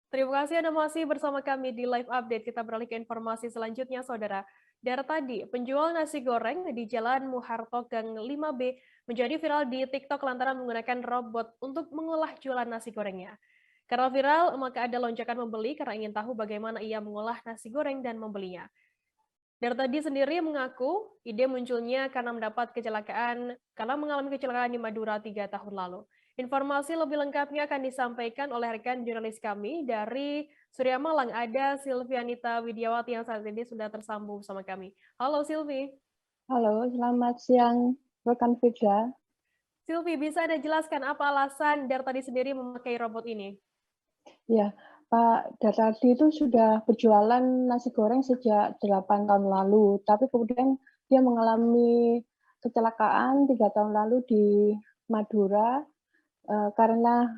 Terima kasih Anda masih bersama kami di Live Update. Kita beralih ke informasi selanjutnya, Saudara. Dari tadi, penjual nasi goreng di Jalan Muharto Gang 5B menjadi viral di TikTok lantaran menggunakan robot untuk mengolah jualan nasi gorengnya. Karena viral, maka ada lonjakan membeli karena ingin tahu bagaimana ia mengolah nasi goreng dan membelinya. Dartadi sendiri mengaku ide munculnya karena mengalami kecelakaan di Madura 3 tahun lalu. Informasi lebih lengkapnya akan disampaikan oleh rekan jurnalis kami dari Surya Malang. Ada Silvianita Widiawati yang saat ini sudah tersambung sama kami. Halo Silvi. Halo, selamat siang rekan Fidra. Silvi, bisa Anda jelaskan apa alasan Dartadi sendiri memakai robot ini? Ya, Pak Dartadi itu sudah berjualan nasi goreng sejak 8 tahun lalu, tapi kemudian dia mengalami kecelakaan 3 tahun lalu di Madura, karena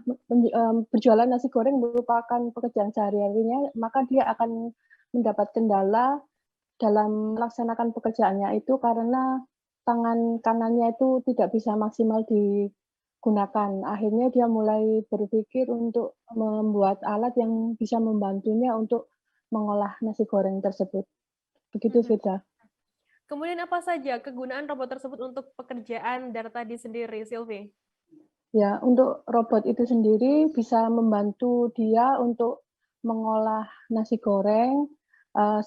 berjualan nasi goreng merupakan pekerjaan sehari-harinya, maka dia akan mendapat kendala dalam melaksanakan pekerjaannya itu karena tangan kanannya itu tidak bisa maksimal digunakan. Akhirnya dia mulai berpikir untuk membuat alat yang bisa membantunya untuk mengolah nasi goreng tersebut. Begitu, Fida. Kemudian apa saja kegunaan robot tersebut untuk pekerjaan Dartadi sendiri, Silvi? Ya, untuk robot itu sendiri bisa membantu dia untuk mengolah nasi goreng,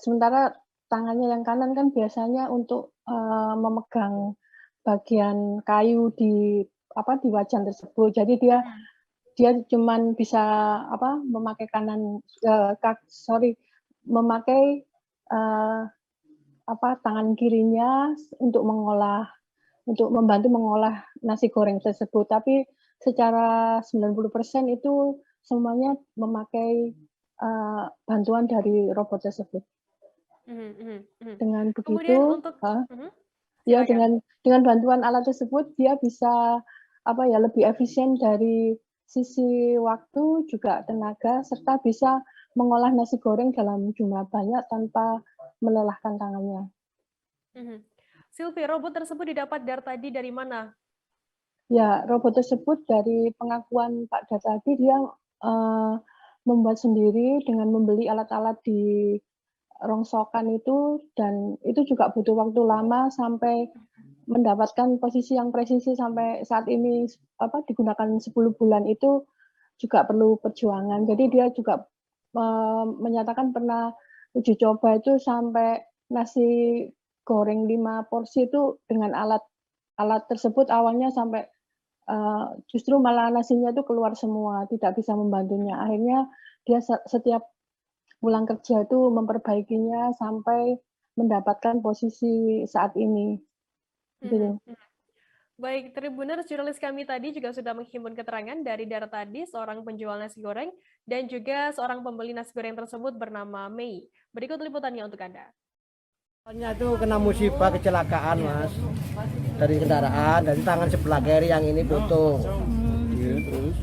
sementara tangannya yang kanan kan biasanya untuk, memegang bagian kayu di wajan tersebut. Jadi dia dia cuman bisa memakai memakai, eee, tangan kirinya untuk membantu mengolah nasi goreng tersebut, tapi secara 90% itu semuanya memakai, bantuan dari robot tersebut. Dengan Kemudian begitu untuk ya silakan. dengan bantuan alat tersebut dia bisa, lebih efisien dari sisi waktu, juga tenaga, serta bisa mengolah nasi goreng dalam jumlah banyak tanpa melelahkan tangannya. Silvi, robot tersebut didapat Dartadi dari mana? Ya, robot tersebut dari pengakuan Pak Dartadi dia, eee, membuat sendiri dengan membeli alat-alat di rongsokan itu, dan itu juga butuh waktu lama sampai mendapatkan posisi yang presisi sampai saat ini digunakan 10 bulan itu juga perlu perjuangan. Jadi dia juga, menyatakan pernah uji coba itu sampai nasi goreng 5 porsi itu dengan alat alat tersebut awalnya sampai justru malah nasinya itu keluar semua, tidak bisa membantunya. Akhirnya dia setiap pulang kerja itu memperbaikinya sampai mendapatkan posisi saat ini, gitu. Baik, Tribuners, jurnalis kami tadi juga sudah menghimpun keterangan dari Dartadi, seorang penjual nasi goreng, dan juga seorang pembeli nasi goreng tersebut bernama Mei. Berikut liputannya untuk Anda. Awalnya itu kena musibah kecelakaan, Mas, dari kendaraan, dari tangan sebelah kiri yang ini putus. Terus?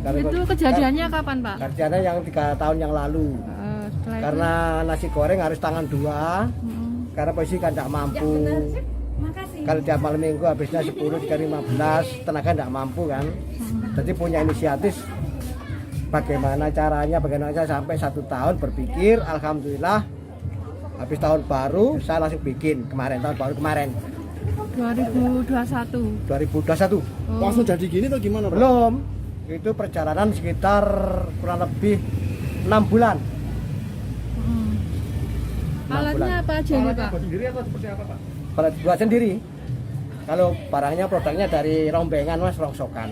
Nah, Itu kejadiannya kapan, Pak? kejadiannya yang 3 tahun yang lalu. Karena nasi goreng harus tangan 2, karena posisi kan tidak mampu. Kalau tiap malam minggu habisnya 10 ke 15, tenaga tidak mampu kan. Jadi punya inisiatif bagaimana caranya sampai 1 tahun berpikir. Alhamdulillah habis tahun baru saya langsung bikin tahun baru kemarin 2021. Langsung jadi gini atau gimana, Pak? Belum, itu perjalanan sekitar kurang lebih 6 bulan. Alatnya apa aja ini, Pak? Sendiri atau seperti apa, Pak? Buat sendiri. Kalau produknya dari rombengan, Mas, rongsokan.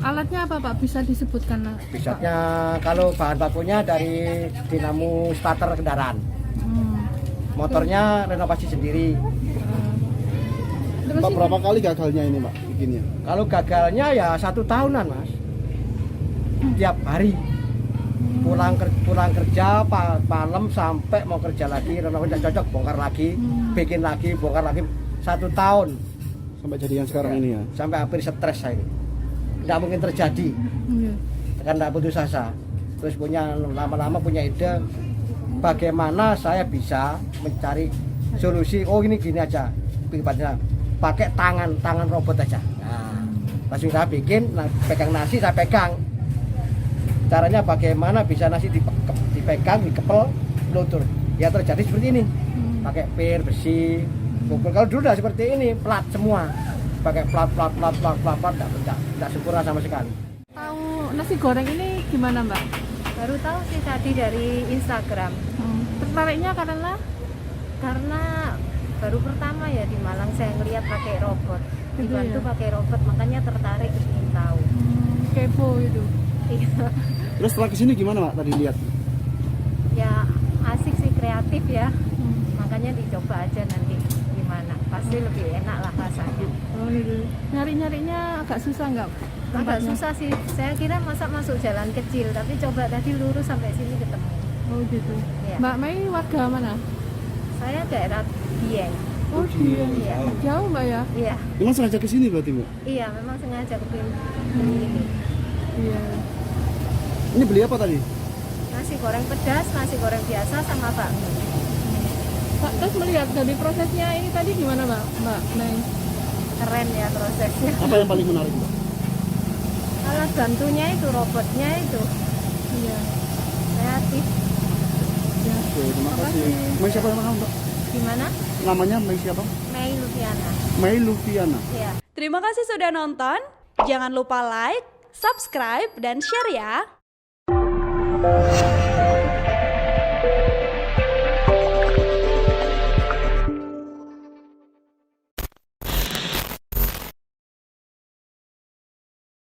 Alatnya apa, Pak? Bisa disebutkan? Bisanya kalau bahan bakunya dari dinamo starter kendaraan. Motornya renovasi sendiri. Terus Pak, berapa kali gagalnya ini, Pak, bikinnya? Kalau gagalnya ya 1 tahunan, Mas. Tiap hari pulang kerja malam sampai mau kerja lagi, renovasi tidak cocok, bongkar lagi, bikin lagi, bongkar lagi, 1 tahun. Sampai jadi yang sekarang ini ya? Sampai hampir stres saya. Tidak mungkin terjadi. Karena tidak putus asa. Terus lama-lama punya ide bagaimana saya bisa mencari solusi. Oh, ini gini aja. Pakai tangan robot aja. Nah, langsung saya bikin, pegang nasi saya pegang. Caranya bagaimana bisa nasi dipegang, dikepel, luntur. Ya terjadi seperti ini. Pakai pir, besi, pukul. Kalau dulu udah seperti ini, plat semua. Pakai plat, tidak sempurna sama sekali. Tahu nasi goreng ini gimana Mbak? Baru tahu sih tadi dari Instagram. Tertariknya karena Baru pertama ya di Malang saya ngeliat pakai robot. Gitu Dibantu ya? pakai robot, makanya tertarik ingin tahu. kepo itu. Iya. Terus setelah kesini gimana Pak tadi lihat? Ya asik sih, kreatif ya. Makanya dicoba aja nanti gimana. Pasti lebih enak lah rasanya. Oh gitu. Nyari-nyarinya agak susah nggak? Agak tempatnya? susah sih. Saya kira masa masuk jalan kecil, tapi coba tadi lurus sampai sini ketemu. Oh gitu. Iya. Mbak Mei warga mana? Saya daerah Dieng. Oh Dieng. Iya. Jauh Mbak ya? Iya. Memang sengaja kesini berarti Mbak? Iya, memang sengaja kepilih ini. Iya. Ini beli apa tadi? Nasi goreng pedas, nasi goreng biasa sama bakmi. Pak, terus melihat dari prosesnya ini tadi gimana Mbak Mei? Keren ya prosesnya. Apa yang paling menarik Mbak? Alat bantunya itu, robotnya itu Iya. kreatif. Ya. Oke, terima kasih. Mei siapa namanya Mbak? Gimana? Namanya Mei siapa? Mei Lufiana. Mei Lufiana. Iya. Terima kasih sudah nonton. Jangan lupa like, subscribe, dan share ya.